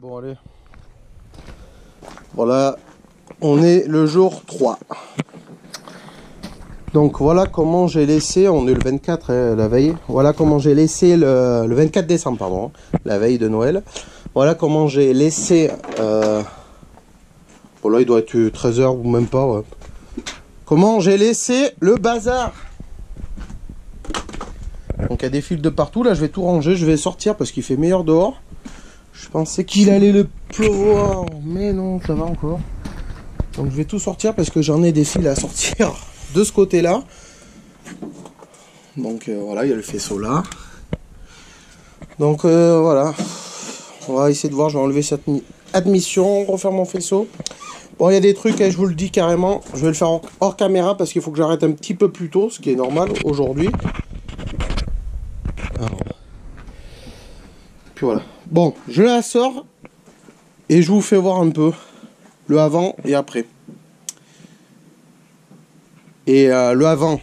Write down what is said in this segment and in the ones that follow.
Bon allez. Voilà, on est le jour 3. Donc voilà comment j'ai laissé, on est le 24 la veille. Voilà comment j'ai laissé le 24 décembre, pardon, la veille de Noël. Voilà comment j'ai laissé... bon là il doit être 13 h ou même pas, ouais. Comment j'ai laissé le bazar. Donc il y a des fils de partout, là je vais tout ranger, je vais sortir parce qu'il fait meilleur dehors. Je pensais qu'il allait le pleuvoir, mais non, ça va encore. Donc je vais tout sortir parce que j'en ai des fils à sortir de ce côté-là. Donc voilà, il y a le faisceau là. Donc voilà, on va essayer de voir, je vais enlever cette admission, refaire mon faisceau. Bon, il y a des trucs, je vous le dis carrément, je vais le faire hors caméra parce qu'il faut que j'arrête un petit peu plus tôt, ce qui est normal aujourd'hui. Puis voilà. Bon, je la sors et je vous fais voir un peu le avant et après. Et le avant,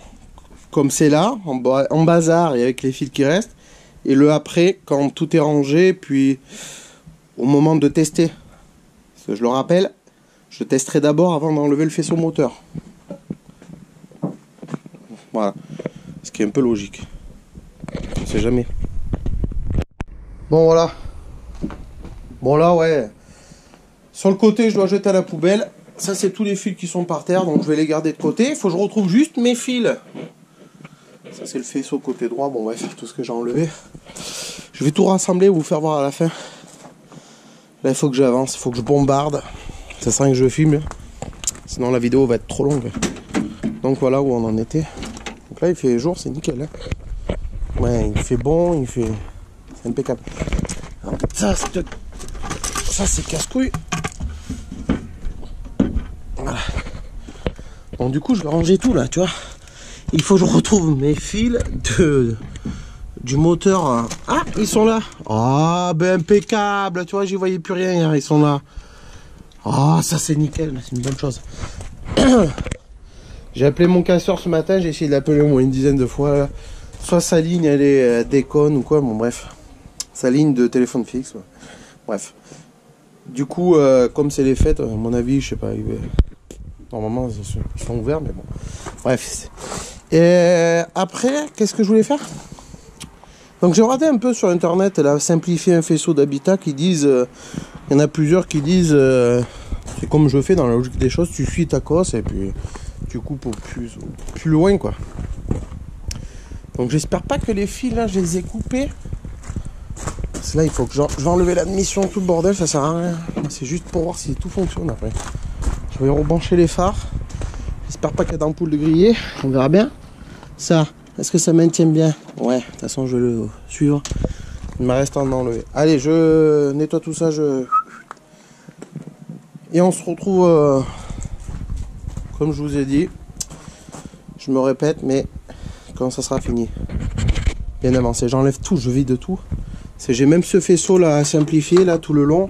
comme c'est là, en bazar et avec les fils qui restent. Et le après, quand tout est rangé, puis au moment de tester. Parce que je le rappelle, je testerai d'abord avant d'enlever le faisceau moteur. Voilà. Ce qui est un peu logique. On sait jamais. Bon voilà. Bon là ouais. Sur le côté je dois jeter à la poubelle. Ça c'est tous les fils qui sont par terre. Donc je vais les garder de côté. Il faut que je retrouve juste mes fils. Ça c'est le faisceau côté droit. Bon bref, tout ce que j'ai enlevé. Je vais tout rassembler et vous faire voir à la fin. Là il faut que j'avance. Il faut que je bombarde. Ça sert à rien que je filme. Sinon la vidéo va être trop longue. Donc voilà où on en était. Donc là il fait jour, c'est nickel. Hein. Ouais, il fait bon, il fait... C'est impeccable. Alors, ça c'est casse-couille. Voilà. Bon du coup je vais ranger tout là, tu vois. Il faut que je retrouve mes fils du moteur. Ah, ils sont là. Ah, ben impeccable. Tu vois, j'y voyais plus rien hier, ils sont là. Ah, ça c'est nickel, c'est une bonne chose. J'ai appelé mon casseur ce matin, j'ai essayé de l'appeler au moins une dizaine de fois. Là. Soit sa ligne elle est déconne ou quoi, bon bref. Sa ligne de téléphone fixe, ouais. Bref. Du coup, comme c'est les fêtes, à mon avis, je sais pas, normalement ils sont ouverts, mais bon. Bref. Et après, qu'est-ce que je voulais faire? Donc j'ai regardé un peu sur internet, elle a simplifié un faisceau d'habitat qui disent, il y en a plusieurs qui disent, c'est comme je fais dans la logique des choses, tu suis ta cosse et puis tu coupes au plus loin quoi. Donc j'espère pas que les fils là je les ai coupés. Parce que là il faut que je vais enlever l'admission, tout le bordel, ça sert à rien. C'est juste pour voir si tout fonctionne après. Je vais rebrancher les phares. J'espère pas qu'il y a d'ampoule de grillé, on verra bien. Ça, est-ce que ça maintient bien? Ouais, de toute façon je vais le suivre. Il me reste un à enlever. Allez, je nettoie tout ça, et on se retrouve, comme je vous ai dit, je me répète, mais quand ça sera fini. Bien avancé, j'enlève tout, je vide tout. J'ai même ce faisceau là à simplifier là tout le long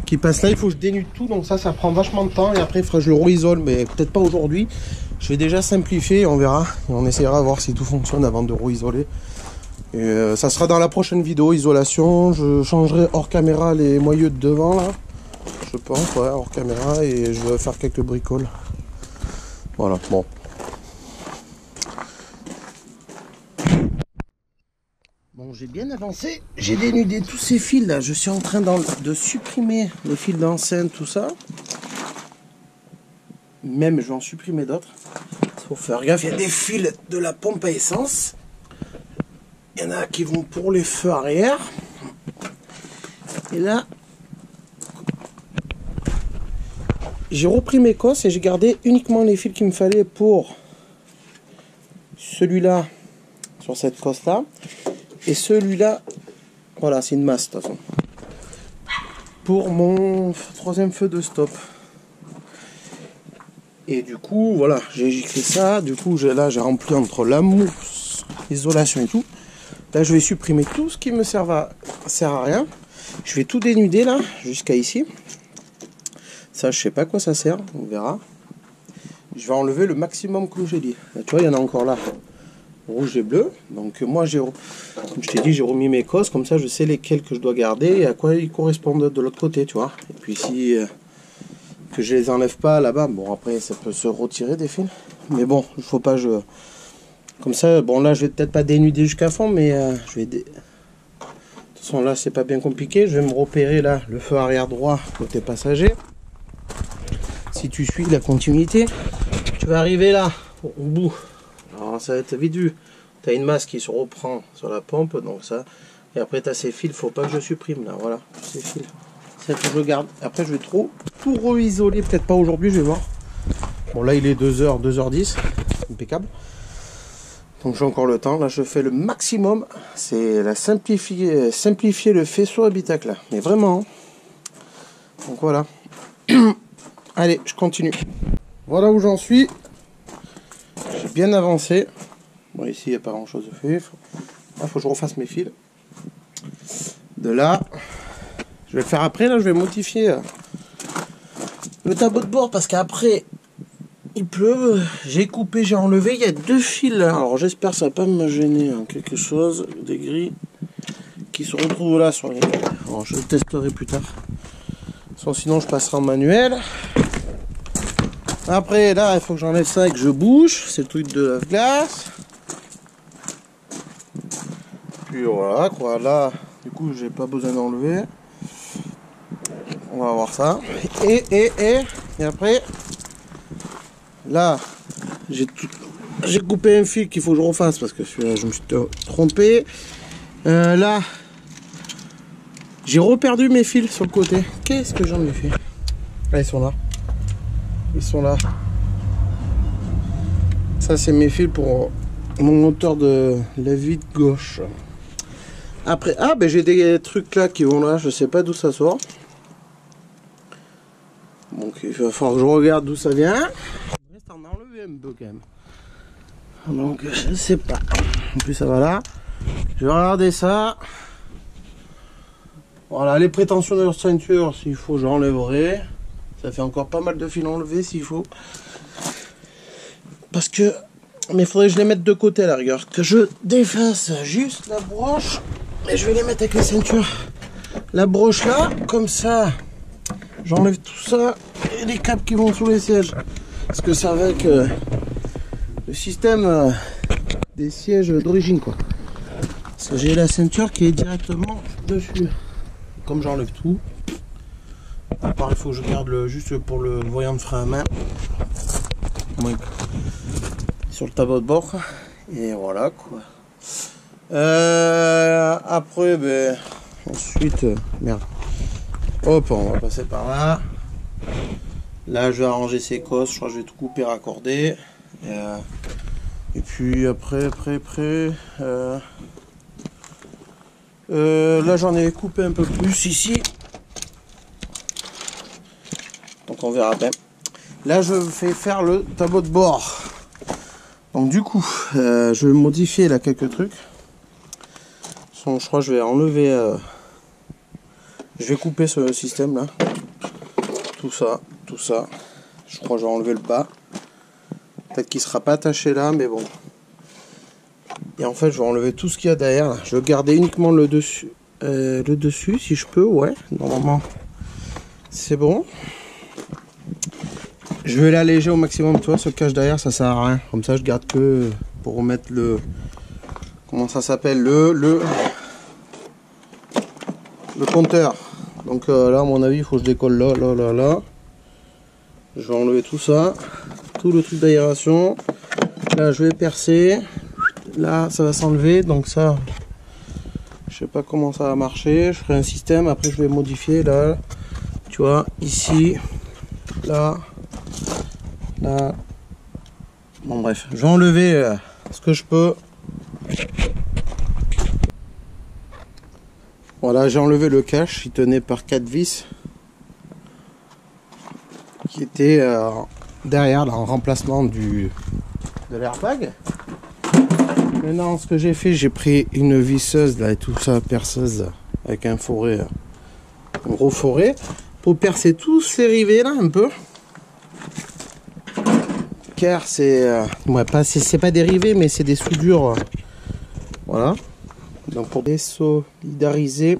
qui passe là, il faut que je dénude tout, donc ça prend vachement de temps et après il faudra que je le re-isole, mais peut-être pas aujourd'hui. Je vais déjà simplifier, on verra et on essaiera de voir si tout fonctionne avant de re-isoler. Et ça sera dans la prochaine vidéo, isolation. Je changerai hors caméra les moyeux de devant là, je pense, ouais, hors caméra, et je vais faire quelques bricoles. Voilà, bon. Bon, j'ai bien avancé, j'ai dénudé tous ces fils là, je suis en train de supprimer les fils d'enceinte, tout ça. Même je vais en supprimer d'autres. Il faut faire gaffe, il y a des fils de la pompe à essence. Il y en a qui vont pour les feux arrière. Et là, j'ai repris mes cosses et j'ai gardé uniquement les fils qu'il me fallait pour celui-là sur cette cosse là. Et celui-là, voilà, c'est une masse de toute façon. Pour mon troisième feu de stop. Et du coup, voilà, j'ai giclé ça. Du coup, là, j'ai rempli entre la mousse, l'isolation et tout. Là, je vais supprimer tout ce qui me sert à rien. Je vais tout dénuder là, jusqu'à ici. Ça, je sais pas à quoi ça sert, on verra. Je vais enlever le maximum que j'ai dit. Là, tu vois, il y en a encore là. rouge et bleu. Donc moi, comme je t'ai dit, j'ai remis mes cosses, comme ça je sais lesquels que je dois garder et à quoi ils correspondent de l'autre côté, tu vois. Et puis si que je les enlève pas là-bas, bon après ça peut se retirer des fils. Mais bon, il faut pas comme ça, bon là je vais peut-être pas dénuder jusqu'à fond, mais je vais... De toute façon là c'est pas bien compliqué, je vais me repérer là le feu arrière droit côté passager. Si tu suis la continuité, tu vas arriver là, au bout. Alors ça va être vite vu. Tu as une masse qui se reprend sur la pompe, donc ça. Et après tu as ces fils, faut pas que je supprime là, voilà, ces fils. C'est que je garde. Après je vais tout re-isoler, peut-être pas aujourd'hui, je vais voir. Bon là il est 2h, 2h10, impeccable. Donc j'ai encore le temps, là je fais le maximum. C'est la simplifier le faisceau habitacle là, mais vraiment. Donc voilà. Allez, je continue. Voilà où j'en suis. J'ai bien avancé. Bon, ici, il n'y a pas grand chose de fait. Faut que je refasse mes fils. De là, je vais le faire après. Là, je vais modifier le tableau de bord parce qu'après, il pleut. J'ai coupé, j'ai enlevé. Il y a 2 fils là. Alors, j'espère que ça ne va pas me gêner en quelque chose. Des gris qui se retrouvent là sur les. Alors, je le testerai plus tard. Sinon, je passerai en manuel. Après, là, il faut que j'enlève ça et que je bouge. C'est le truc de la glace. Puis voilà, quoi. Là, du coup, j'ai pas besoin d'enlever. On va voir ça. Et après, là, j'ai coupé un fil qu'il faut que je refasse parce que celui-là, je me suis trompé. Là, j'ai reperdu mes fils sur le côté. Qu'est-ce que j'en ai fait? Là, ils sont là. Ils sont là. Ça, c'est mes fils pour mon moteur de la vitre gauche. Après, ben j'ai des trucs là qui vont là. Je sais pas d'où ça sort. Donc, il va falloir que je regarde d'où ça vient. Il reste à en enlever un peu quand même. Donc, je sais pas. En plus, ça va là. Je vais regarder ça. Voilà, les prétentions de leur ceinture, s'il faut, j'enlèverai. Ça fait encore pas mal de fils enlevés s'il faut. Parce que... Mais il faudrait que je les mette de côté à la rigueur. Que je défasse juste la broche. Et je vais les mettre avec la ceinture. La broche là, comme ça. J'enlève tout ça. Et les câbles qui vont sous les sièges. Parce que ça va avec le système des sièges d'origine, quoi. Parce que j'ai la ceinture qui est directement dessus. Comme j'enlève tout. À part, il faut que je garde juste pour le voyant de frein à main. Oui. Sur le tableau de bord. Et voilà, quoi. Après, ben, ensuite, merde. Hop, on va passer par là. Là, je vais arranger ces cosses. Je crois que je vais tout couper, raccorder. Et puis après, là, j'en ai coupé un peu plus ici. Donc on verra bien. Là je vais faire le tableau de bord. Donc du coup je vais modifier là quelques trucs. Je crois que je vais enlever je vais couper ce système là. Tout ça. Je crois que je vais enlever le bas. Peut-être qu'il sera pas attaché là, mais bon. Et en fait je vais enlever tout ce qu'il y a derrière là. Je vais garder uniquement le dessus. Le dessus si je peux, ouais. Normalement c'est bon. Je vais l'alléger au maximum, tu vois, ce cache derrière, ça sert à rien. Comme ça, je garde que pour remettre le... Comment ça s'appelle? Le compteur. Donc là, à mon avis, il faut que je décolle là. Je vais enlever tout ça. Tout le truc d'aération. Là, je vais percer. Là, ça va s'enlever. Donc ça, je sais pas comment ça va marcher. Je ferai un système. Après, je vais modifier là. Tu vois, ici, là. Là. Bon bref, je vais enlever ce que je peux. Voilà, j'ai enlevé le cache, il tenait par 4 vis qui était derrière là, en remplacement de l'airbag. Maintenant ce que j'ai fait, j'ai pris une visseuse là et tout ça, perceuse avec un gros forêt pour percer tous ces rivets là un peu. l'équerre, c'est ouais, c'est pas dérivé, mais c'est des soudures. Voilà. Donc pour désolidariser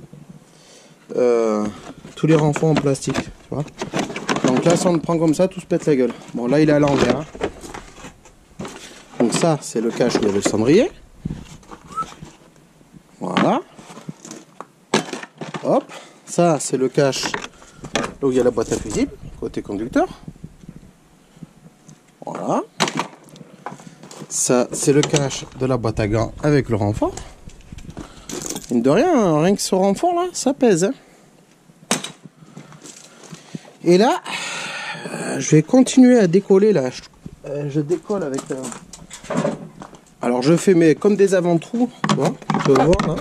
tous les renforts en plastique. Tu vois. Donc là, si on le prend comme ça, tout se pète la gueule. Bon, là, il est à l'envers. Hein. Donc ça, c'est le cache où il y avait le cendrier. Voilà. Hop. Ça, c'est le cache là où il y a la boîte à fusible, côté conducteur. Voilà. Ça, c'est le cache de la boîte à gants avec le renfort. Mine de rien, rien que ce renfort là, ça pèse. Hein. Et là, je vais continuer à décoller là. Je décolle avec... Alors je fais mes comme des avant-trous, tu vois, tu peux voir là.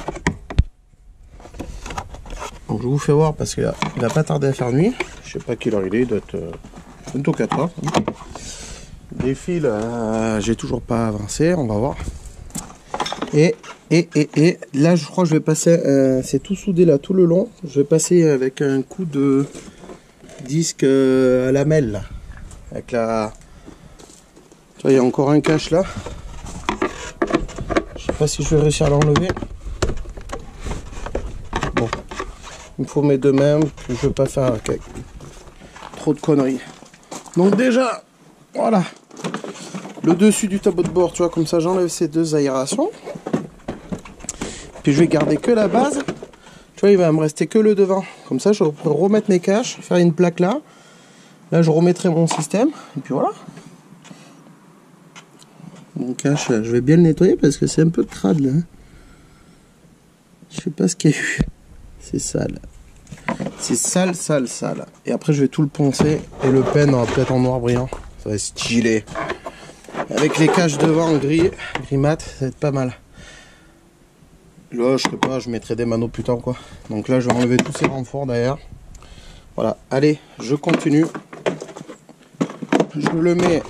Donc je vous fais voir parce qu'il va pas tarder à faire nuit. Je sais pas quelle heure il est, il doit être bientôt 4 heures. Les fils, j'ai toujours pas avancé, on va voir. Et là je crois que je vais passer, c'est tout soudé là tout le long. Je vais passer avec un coup de disque à lamelle là. Avec la... Tu vois, il y a encore un cache là. Je sais pas si je vais réussir à l'enlever. Bon, il me faut mes deux mains, je veux pas faire trop de conneries. Donc déjà, voilà, le dessus du tableau de bord, tu vois, comme ça j'enlève ces deux aérations. Puis je vais garder que la base. Tu vois, il va me rester que le devant. Comme ça, je vais remettre mes caches, faire une plaque là. Là, je remettrai mon système. Et puis voilà. Mon cache, je vais bien le nettoyer parce que c'est un peu crade là. Je sais pas ce qu'il y a eu. C'est sale. C'est sale, sale, sale. Et après, je vais tout le poncer et le peindre peut-être en noir brillant. Ça va être stylé. Avec les caches devant gris mat, ça va être pas mal. Là, je sais pas, je mettrai des manos plus tard quoi. Donc là, je vais enlever tous ces renforts d'ailleurs. Voilà. Allez, je continue. Je le mets.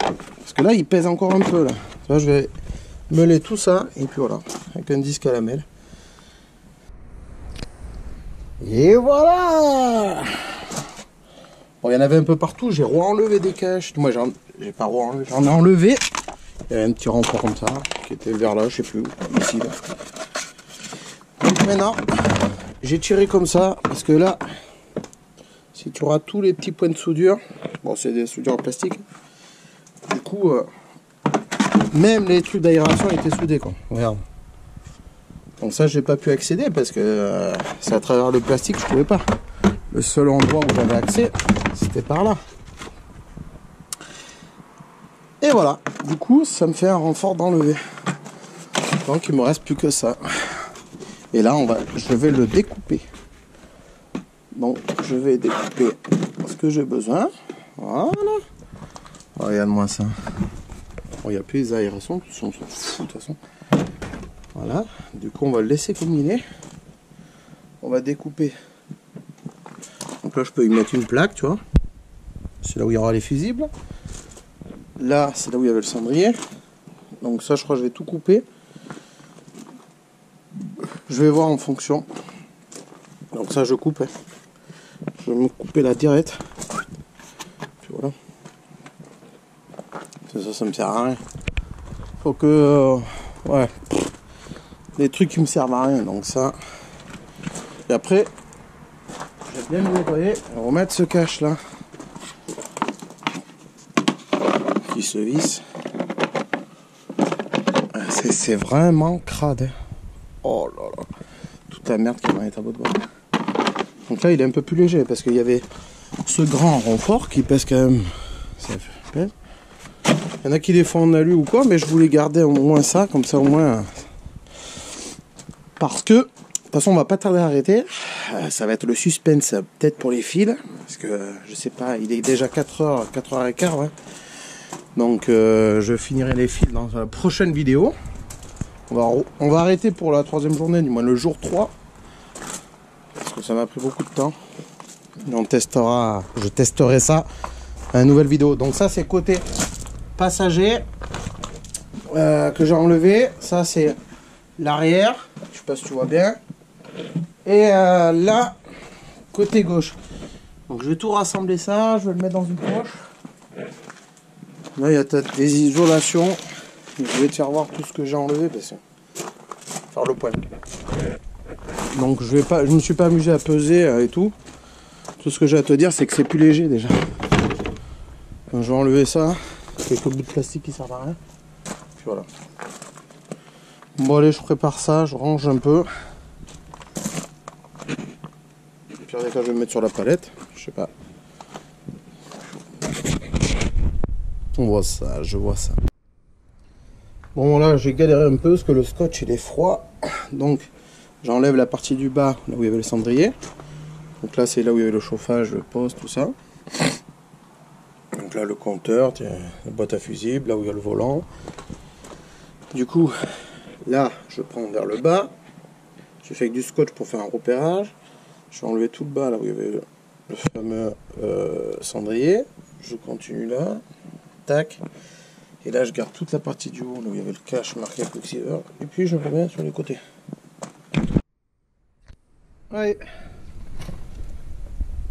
Parce que là, il pèse encore un peu là. Là, je vais meuler tout ça et puis voilà, avec un disque à lamelle. Et voilà. Bon, il y en avait un peu partout, j'ai re-enlevé des caches. Moi, j'ai pas re-enlevé, j'en ai enlevé. Il y avait un petit renfort comme ça, qui était vers là, je sais plus où, ici. Là. Donc maintenant, j'ai tiré comme ça, parce que là, si tu auras tous les petits points de soudure, bon, c'est des soudures en plastique. Du coup, même les trucs d'aération étaient soudés, quoi. Regarde. Donc ça, j'ai pas pu accéder parce que c'est à travers le plastique, je pouvais pas. Le seul endroit où j'avais accès, c'était par là. Et voilà. Du coup, ça me fait un renfort d'enlever. Donc il me reste plus que ça. Et là, je vais le découper. Donc je vais découper ce que j'ai besoin. Voilà. Oh, regarde-moi ça. Bon, il n'y a plus les aérations, on s'en fout de toute façon. Voilà, du coup on va le laisser comme il est. On va découper. Donc là je peux y mettre une plaque, tu vois. C'est là où il y aura les fusibles. Là c'est là où il y avait le cendrier. Donc ça je crois que je vais tout couper. Je vais voir en fonction. Donc ça je coupe. Hein. Je vais me couper la direct. Puis voilà. Ça me sert à rien. Faut que... ouais. Des trucs qui me servent à rien, donc ça. Et après, je vais bien le nettoyer et remettre ce cache là qui se visse. C'est vraiment crade. Oh là là, toute la merde qui est dans les tableaux de bord. Donc là, il est un peu plus léger parce qu'il y avait ce grand renfort qui pèse quand même. Ça pèse. Il y en a qui les font en alu ou quoi, mais je voulais garder au moins ça, comme ça au moins. Parce que, de toute façon, on va pas tarder à arrêter. Ça va être le suspense, peut-être pour les fils. Parce que, je sais pas, il est déjà 4h, 4h15. Ouais. Donc, je finirai les fils dans la prochaine vidéo. On va arrêter pour la troisième journée, du moins le jour 3. Parce que ça m'a pris beaucoup de temps. Et je testerai ça à une nouvelle vidéo. Donc ça, c'est côté passager que j'ai enlevé. Ça, c'est l'arrière. Je sais pas si tu vois bien. Et là, côté gauche. Donc je vais tout rassembler ça, je vais le mettre dans une poche. Là, il y a des isolations. Je vais te faire voir tout ce que j'ai enlevé. Parce que... faire le point. Donc, je me suis pas amusé à peser et tout. Tout ce que j'ai à te dire, c'est que c'est plus léger déjà. Donc, je vais enlever ça. Quelques bouts de plastique qui servent à rien. Puis voilà. Bon, allez, je prépare ça. Je range un peu. Puis, des cas, je vais me mettre sur la palette. Je sais pas. On voit ça, je vois ça. Bon là j'ai galéré un peu parce que le scotch il est froid. Donc j'enlève la partie du bas, là où il y avait le cendrier. Donc là c'est là où il y avait le chauffage, le poste, tout ça. Donc là le compteur, la boîte à fusibles, là où il y a le volant. Du coup, là je prends vers le bas. Je fais avec du scotch pour faire un repérage. Je vais enlever tout le bas là où il y avait le fameux cendrier. Je continue là. Tac. Et là je garde toute la partie du haut là où il y avait le cache marqué Quicksilver. Et puis je remets sur les côtés. Ouais.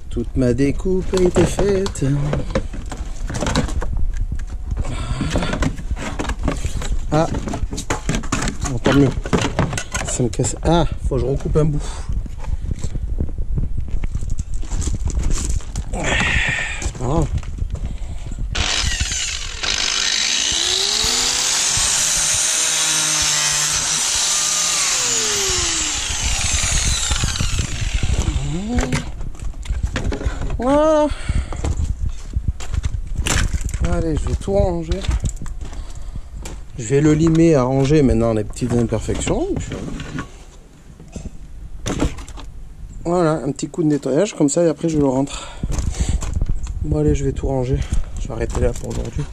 Toute ma découpe a été faite. Ah, tant mieux. Ça me casse. Ah, faut que je recoupe un bout. C'est pas grave. Voilà. Allez, je vais tout ranger. Je vais le limer, arranger maintenant les petites imperfections. Voilà, un petit coup de nettoyage comme ça et après je le rentre. Bon allez, je vais tout ranger. Je vais arrêter là pour aujourd'hui.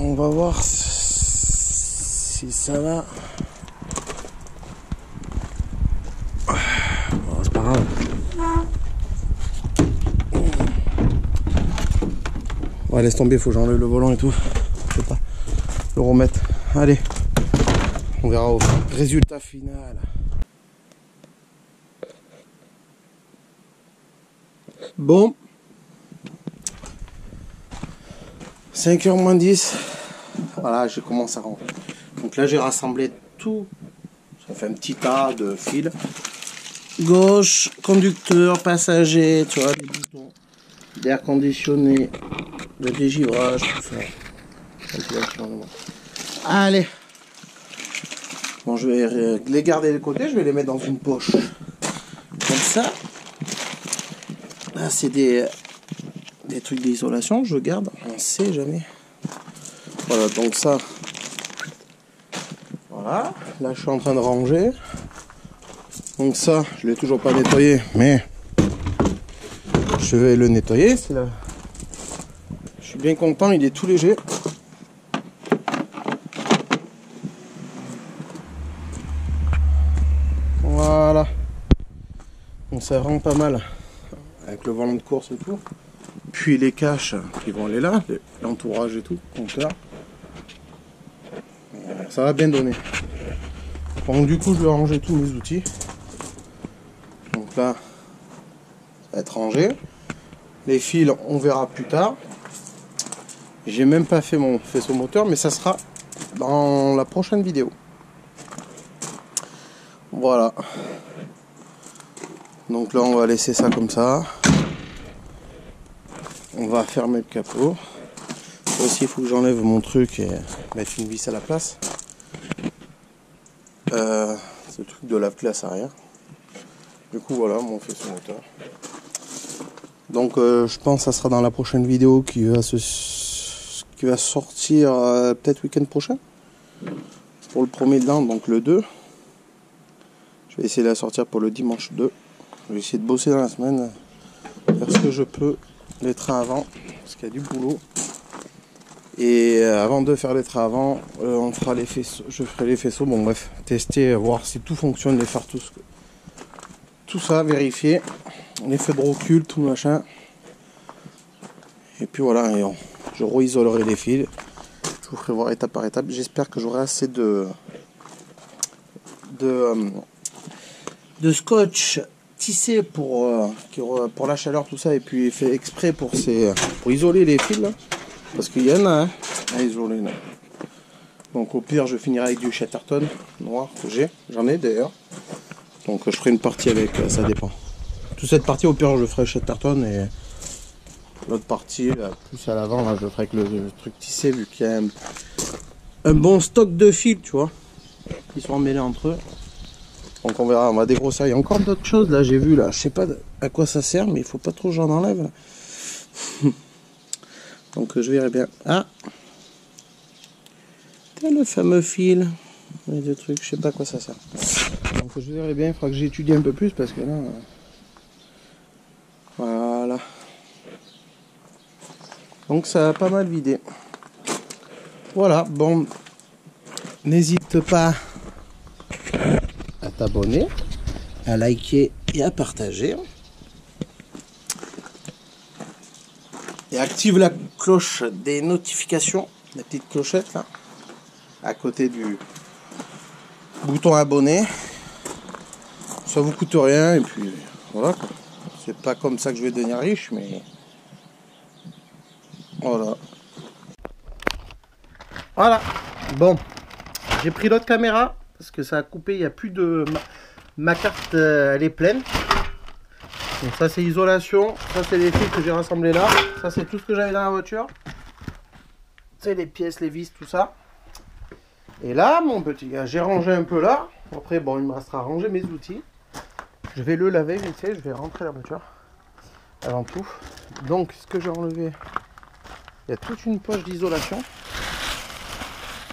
On va voir si ça va. Bon, c'est pas grave. Ouais, laisse tomber, faut que j'enlève le volant et tout. Je sais pas. Le remettre. Allez. On verra au résultat final. Bon. 5h moins 10. Voilà, j'ai commencé à ranger. Donc là, j'ai rassemblé tout. Ça fait un petit tas de fils. Gauche, conducteur, passager, tu vois, les boutons d'air conditionné, de dégivrage, tout ça. Allez. Bon, je vais les garder de côté, je vais les mettre dans une poche. Comme ça. Là, c'est des trucs d'isolation, je garde, on sait jamais. Voilà, donc ça. Voilà. Là, je suis en train de ranger. Donc ça, je l'ai toujours pas nettoyé, mais je vais le nettoyer. C'est là. Je suis bien content, il est tout léger. Voilà. Donc ça rend pas mal avec le volant de course et tout. Puis les caches qui vont aller là, l'entourage et tout, compteur. Ça va bien donner. Donc du coup, je vais ranger tous mes outils. Donc là, ça va être rangé. Les fils, on verra plus tard. J'ai même pas fait mon faisceau moteur, mais ça sera dans la prochaine vidéo. Voilà. Donc là, on va laisser ça comme ça. On va fermer le capot. Aussi, il faut que j'enlève mon truc et mettre une vis à la place. C'est le truc de la classe arrière. Du coup, voilà mon faisceau moteur. Donc, je pense que ça sera dans la prochaine vidéo qui va sortir peut-être week-end prochain. Pour le premier de l'an, donc le 2. Je vais essayer de la sortir pour le dimanche 2. Je vais essayer de bosser dans la semaine. Faire ce que je peux les trains avant. Parce qu'il y a du boulot. Et avant de faire les trains avant, on fera les faisceaux. Je ferai les faisceaux. Bon bref, tester, voir si tout fonctionne, les faire tout ça, vérifier. Les feux de recul, tout machin. Et puis voilà, et je re-isolerai les fils. Je vous ferai voir étape par étape. J'espère que j'aurai assez de scotch tissé pour la chaleur, tout ça, et puis fait exprès pour isoler les fils, là. Parce qu'il y en a hein, à isoler, là. Donc au pire, je finirai avec du Chatterton noir que j'en ai d'ailleurs. Donc je ferai une partie avec, ça dépend. Toute cette partie, au pire, je ferai Chatterton, et l'autre partie, là, plus à l'avant, là, je ferai avec le truc tissé, vu qu'il y a un bon stock de fils, tu vois, qui sont emmêlés entre eux. Donc on verra, on va dégrossir. Il y a encore d'autres choses, là, j'ai vu, là, je sais pas à quoi ça sert, mais il faut pas trop que j'en enlève. Donc je verrai bien. Ah, le fameux fil, les deux trucs, je sais pas à quoi ça sert. Donc je verrai bien, il faudra que j'étudie un peu plus, parce que là, voilà. Donc ça a pas mal vidé. Voilà, bon, n'hésite pas à t'abonner, à liker et à partager. Et active la cloche des notifications, la petite clochette là, à côté du bouton abonné. Ça vous coûte rien, et puis voilà. C'est pas comme ça que je vais devenir riche, mais voilà. Voilà, bon, j'ai pris l'autre caméra parce que ça a coupé, il n'y a plus de... Ma carte, elle est pleine. Donc ça c'est isolation, ça c'est les fils que j'ai rassemblés là, ça c'est tout ce que j'avais dans la voiture. C'est les pièces, les vis, tout ça. Et là, mon petit gars, j'ai rangé un peu là. Après, bon, il me restera à ranger mes outils. Je vais le laver vite fait, je vais rentrer la voiture avant tout. Donc ce que j'ai enlevé, il y a toute une poche d'isolation.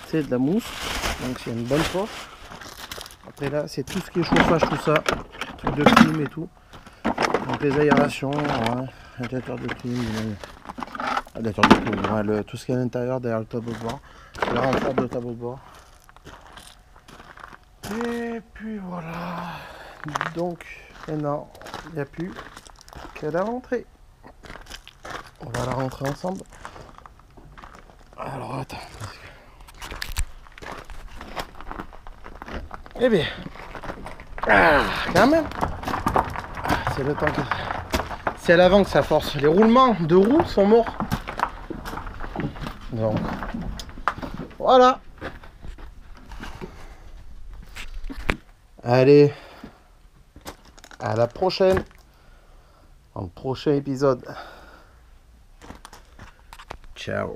C'est de la mousse, donc c'est une bonne poche. Après là, c'est tout ce qui est chauffage, tout ça, truc de clim et tout. Donc les aérations, ouais, radiateur de clim, radiateur de clim, ouais, tout ce qui est à l'intérieur derrière le tableau de bord, le renfort de tableau de bord. Et puis voilà. Donc maintenant, il n'y a plus qu'à la rentrée. On va la rentrer ensemble. Alors attends. Eh bien, quand même, c'est le temps que... C'est à l'avant que ça force. Les roulements de roues sont morts. Donc, voilà. Allez, à la prochaine, dans le prochain épisode. Ciao.